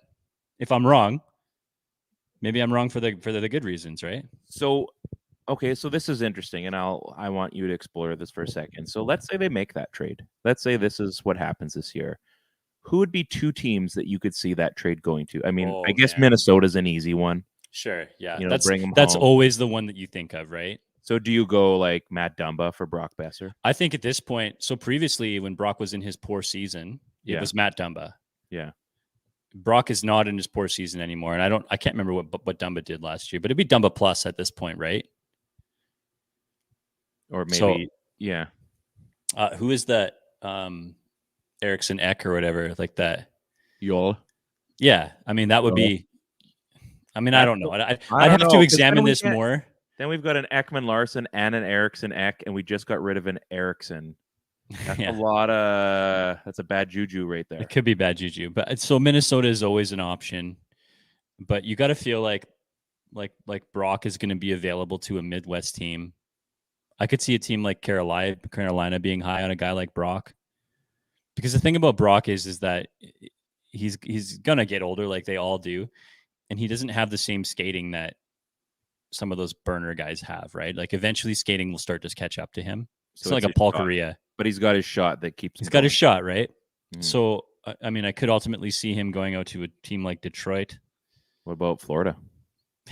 if I'm wrong, maybe I'm wrong for the good reasons, right? So, okay, so this is interesting, and I want you to explore this for a second. So let's say they make that trade. Let's say this is what happens this year. Who would be two teams that you could see that trade going to? I mean, I guess Minnesota's an easy one. Sure, yeah. Bring him that's home. always the one that you think of, right? So do you go like Matt Dumba for Brock Boeser? I think at this point, so previously when Brock was in his poor season, it was Matt Dumba. Yeah. Brock is not in his poor season anymore, and I can't remember what Dumba did last year, but it'd be Dumba plus at this point, right? Or maybe, yeah. Who is that? Eriksson Ek or whatever, like that. Joel. Yeah, I mean that would be. I mean, I don't know. I'd have to examine this more. Then we've got an Ekman Larson and an Eriksson Ek, and we just got rid of an Eriksson. That's that's a bad juju right there. It could be bad juju, but so Minnesota is always an option, but you got to feel like Brock is going to be available to a Midwest team. I could see a team like Carolina being high on a guy like Brock. Because the thing about Brock is that he's gonna get older, like they all do, and he doesn't have the same skating that some of those burner guys have, right? Like eventually, skating will start to catch up to him. So it's like a Paul Kariya, but he's got his shot that keeps. He's got his shot, right? Mm. So I mean, I could ultimately see him going out to a team like Detroit. What about Florida?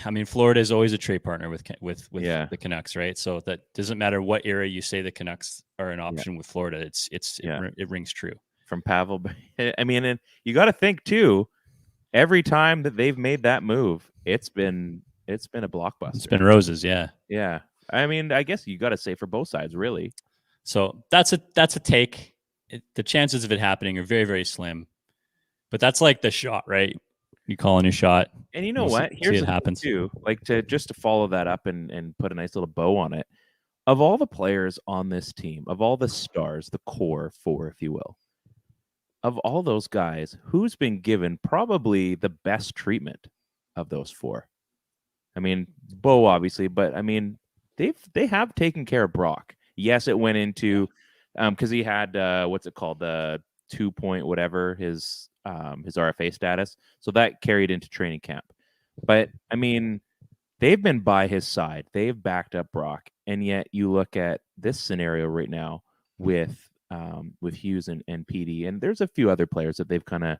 I mean, Florida is always a trade partner with the Canucks, right? So that doesn't matter what era you say the Canucks are an option with Florida. It rings true. From Pavel, I mean, and you got to think too. Every time that they've made that move, it's been a blockbuster. It's been roses, yeah. Yeah, I mean, I guess you got to say for both sides, really. So that's a take. The chances of it happening are very, very slim. But that's like the shot, right? You call in a shot. And you know what? Here's what happens too. Like to follow that up and put a nice little bow on it. Of all the players on this team, of all the stars, the core four, if you will, of all those guys, who's been given probably the best treatment of those four? I mean, Bo obviously, but I mean, they have taken care of Brock. Yes, it went into because he had what's it called, the 2-point whatever his RFA status, so that carried into training camp. But I mean, they've been by his side. They've backed up Brock, and yet you look at this scenario right now with Hughes and PD, and there's a few other players that they've kind of,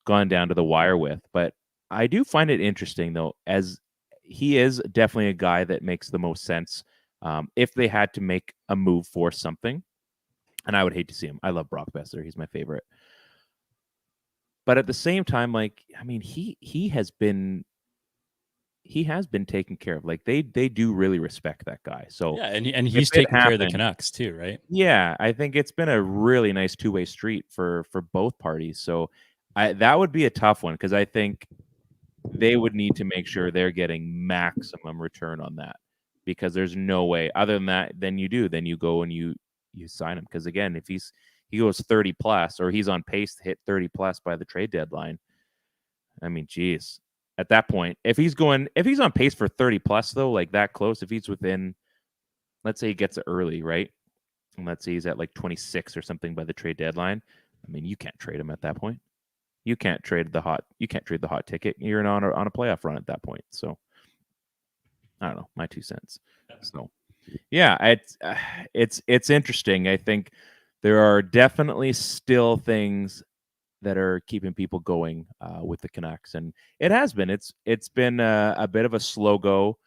gone down to the wire with. But I do find it interesting though, as he is definitely a guy that makes the most sense if they had to make a move for something. And I would hate to see him. I love Brock Boeser. He's my favorite. But at the same time, like, I mean, he has been taken care of. Like they do really respect that guy. So yeah, and he's taking care of the Canucks too, right? Yeah, I think it's been a really nice two-way street for both parties. So that would be a tough one because I think they would need to make sure they're getting maximum return on that, because there's no way other than that. Then you go and you sign him, because again, if he goes 30 plus, or he's on pace to hit 30 plus by the trade deadline, I mean, geez. At that point, if he's on pace for 30 plus though, like that close, if he's within, let's say he gets it early, right? And let's say he's at like 26 or something by the trade deadline. I mean, you can't trade him at that point. You can't trade the hot ticket. You're on a playoff run at that point. So I don't know, my 2 cents. So yeah, it's interesting. I think there are definitely still things that are keeping people going with the Canucks, and it has been. It's been a bit of a slow go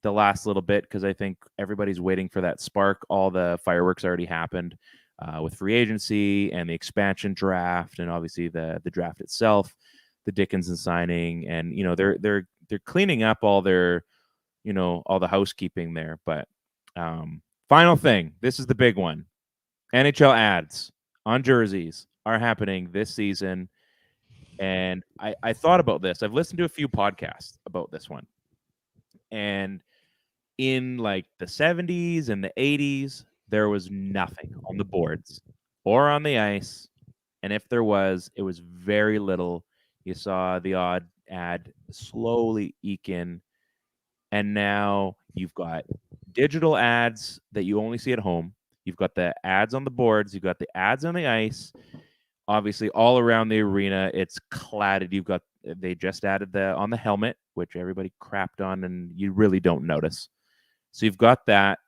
the last little bit because I think everybody's waiting for that spark. All the fireworks already happened with free agency and the expansion draft, and obviously the draft itself, the Dickinson signing, and they're cleaning up all their all the housekeeping there. But final thing, this is the big one: NHL ads on jerseys are happening this season. And I thought about this. I've listened to a few podcasts about this one. And in like the 70s and the 80s, there was nothing on the boards or on the ice. And if there was, it was very little. You saw the odd ad slowly eke in. And now you've got digital ads that you only see at home. You've got the ads on the boards. You've got the ads on the ice. Obviously, all around the arena, it's cladded. They just added on the helmet, which everybody crapped on, and you really don't notice. So you've got that.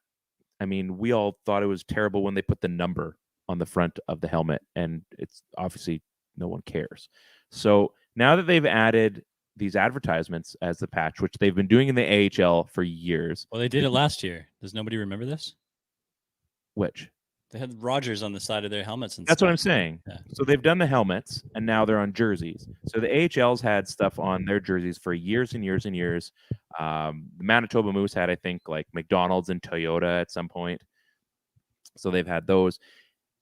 I mean, we all thought it was terrible when they put the number on the front of the helmet, and it's obviously no one cares. So now that they've added these advertisements as the patch, which they've been doing in the AHL for years. Well, they did it last year. Does nobody remember this? Which? They had Rogers on the side of their helmets and That's stuff. what I'm saying. Yeah. So they've done the helmets, and now they're on jerseys. So the AHL's had stuff on their jerseys for years and years and years. The Manitoba Moose had, I think, like McDonald's and Toyota at some point. So they've had those.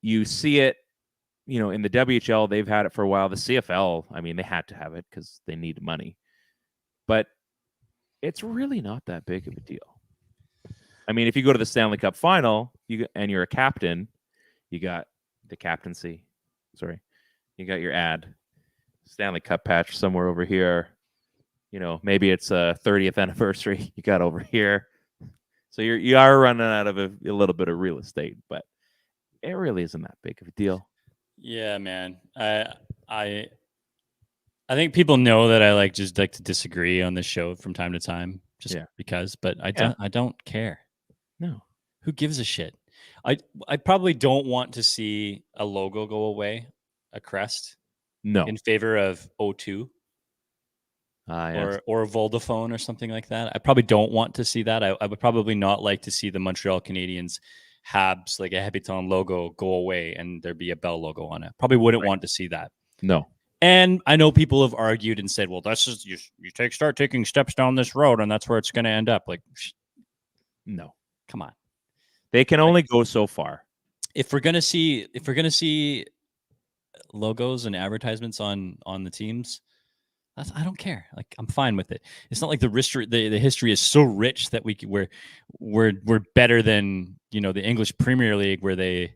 You see it, in the WHL, they've had it for a while. The CFL, I mean, they had to have it because they need money. But it's really not that big of a deal. I mean, if you go to the Stanley Cup final and you're a captain, you got the captaincy. Sorry. You got your ad. Stanley Cup patch somewhere over here. Maybe it's a 30th anniversary you got over here. So you are running out of a little bit of real estate, but it really isn't that big of a deal. Yeah, man. I think people know that I like to disagree on this show from time to time, because. But I don't care. No. Who gives a shit? I probably don't want to see a logo go away, a crest. No. In favor of O2. Yes. Or Vodafone or something like that. I probably don't want to see that. I would probably not like to see the Montreal Canadiens Habs, like a Habiton logo, go away and there be a Bell logo on it. Probably wouldn't want to see that. No. And I know people have argued and said, well, that's just you start taking steps down this road and that's where it's going to end up. Like, no, come on. They can only go so far. If we're going to see logos and advertisements on the teams, I don't care. Like, I'm fine with it. It's not like the history is so rich that we're better than the English Premier League, where they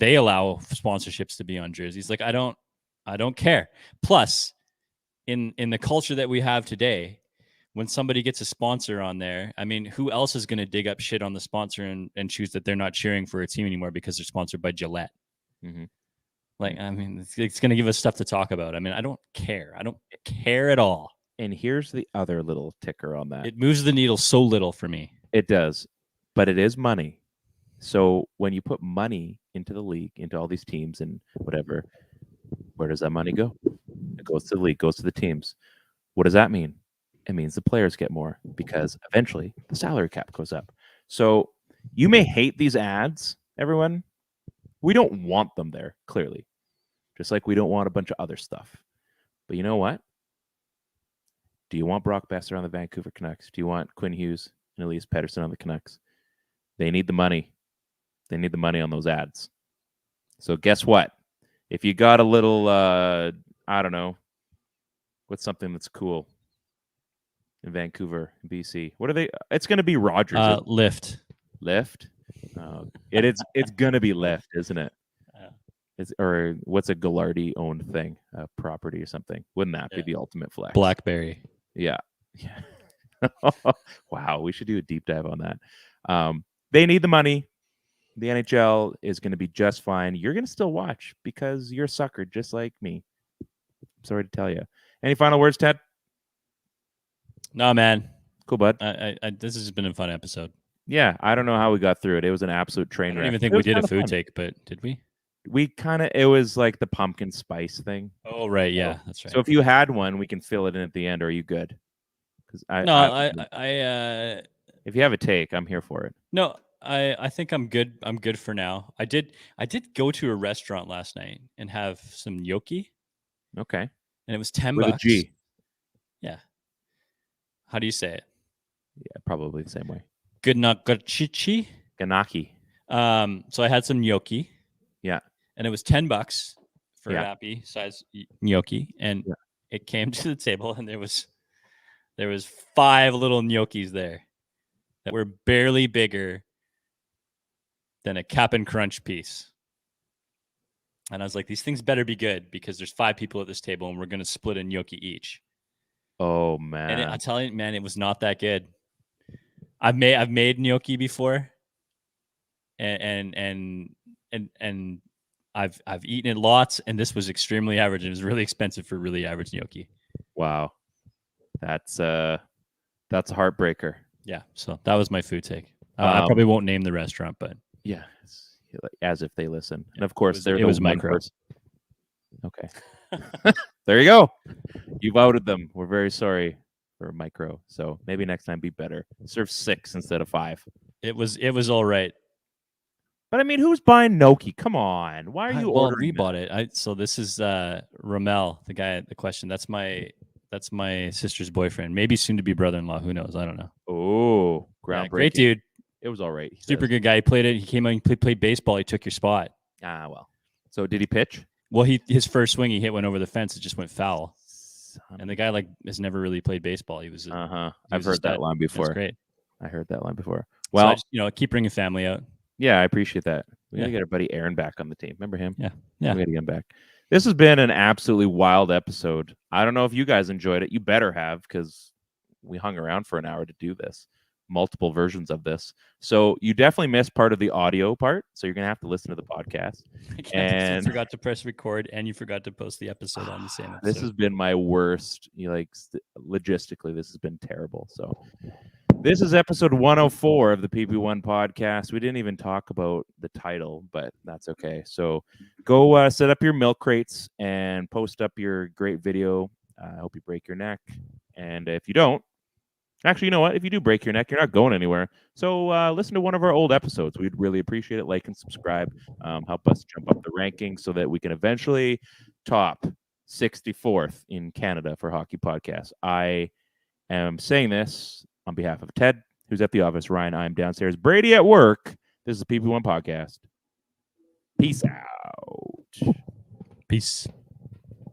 allow sponsorships to be on jerseys. Like, I don't care. Plus, in the culture that we have today, when somebody gets a sponsor on there, I mean, who else is going to dig up shit on the sponsor and choose that they're not cheering for a team anymore because they're sponsored by Gillette? Mm-hmm. Like, I mean, it's going to give us stuff to talk about. I mean, I don't care. I don't care at all. And here's the other little ticker on that. It moves the needle so little for me. It does, but it is money. So when you put money into the league, into all these teams and whatever, where does that money go? It goes to the league, goes to the teams. What does that mean? It means the players get more because eventually the salary cap goes up. So you may hate these ads, everyone. We don't want them there, clearly. Just like we don't want a bunch of other stuff. But you know what? Do you want Brock Besser on the Vancouver Canucks? Do you want Quinn Hughes and Elias Pettersson on the Canucks? They need the money. They need the money on those ads. So guess what? If you got a little, I don't know, what's something that's cool in Vancouver, BC? What are they? It's going to be Rogers. Lyft. Lyft? It's going to be Lyft, isn't it? Or what's a Gallardi owned thing, a property or something? Wouldn't that be Yeah. the ultimate flex? BlackBerry. Yeah. Wow, we should do a deep dive on that. They need the money. The NHL is going to be just fine. You're going to still watch because you're a sucker just like me. Sorry to tell you. Any final words, Ted? No, man. Cool, bud. This has been a fun episode. Yeah, I don't know how we got through it. It was an absolute I train don't wreck. even think It we was did a kinda food fun. take, but did we? It was like the pumpkin spice thing. Oh, right. Yeah, that's right. So if you had one, we can fill it in at the end. Or are you good? Because if you have a take, I'm here for it. No, I think I'm good. I'm good for now. I did go to a restaurant last night and have some gnocchi, Okay. and it was $10. With a G. Yeah. How do you say it? Yeah, probably the same way. Gnocchi. Ganaki. So I had some gnocchi. Yeah. And it was $10 for Yeah. a happy size gnocchi, and Yeah. it came to the table, and there was 5 little gnocchis there that were barely bigger than a Cap'n Crunch piece. And I was like, these things better be good because there's 5 people at this table, and we're gonna split a gnocchi each. Oh man. And I tell you, man, it was not that good. I've made gnocchi before, and I've eaten it lots, and this was extremely average. It was really expensive for really average gnocchi. Wow. That's a heartbreaker. Yeah, so that was my food take. I probably won't name the restaurant, but yeah, as if they listen. And of course, it was Micro. Okay. There you go. You've outed them. We're very sorry for Micro. So maybe next time be better. Serve 6 instead of 5. It was all right. But I mean, who's buying gnocchi? Come on. Why are you ordering? We bought it. So this is Ramel, the guy at the question. That's my sister's boyfriend. Maybe soon to be brother-in-law. Who knows? I don't know. Oh, Yeah, groundbreaking. great dude. It was all right. Super good guy. He played it. He came out and played baseball. He took your spot. Ah, well. So did he pitch? Well, his first swing, he hit one over the fence. It just went foul. And the guy has never really played baseball. He was I've heard that line before. That's great. I heard that line before. Well, Well, so I just, keep bringing family out. yeah, I appreciate that. We gotta Yeah. get our buddy Aaron back on the team. Remember him? Yeah. We gotta get him back. This has been an absolutely wild episode. I don't know if you guys enjoyed it. You better have, because we hung around for an hour to do this. Multiple versions of this. So you definitely missed part of the audio part. So you're gonna have to listen to the podcast. And you forgot to press record, and you forgot to post the episode on the same episode. This has been my worst. Logistically, this has been terrible. So this is episode 104 of the PP1 podcast. We didn't even talk about the title, but that's okay. So go set up your milk crates and post up your great video. I hope you break your neck. And if you don't, actually, you know what? If you do break your neck, you're not going anywhere. So listen to one of our old episodes. We'd really appreciate it. Like and subscribe. Help us jump up the rankings so that we can eventually top 64th in Canada for hockey podcasts. I am saying this on behalf of Ted, who's at the office, Ryan, I'm downstairs, Brady at work. This is the PP1 podcast. Peace out. Peace.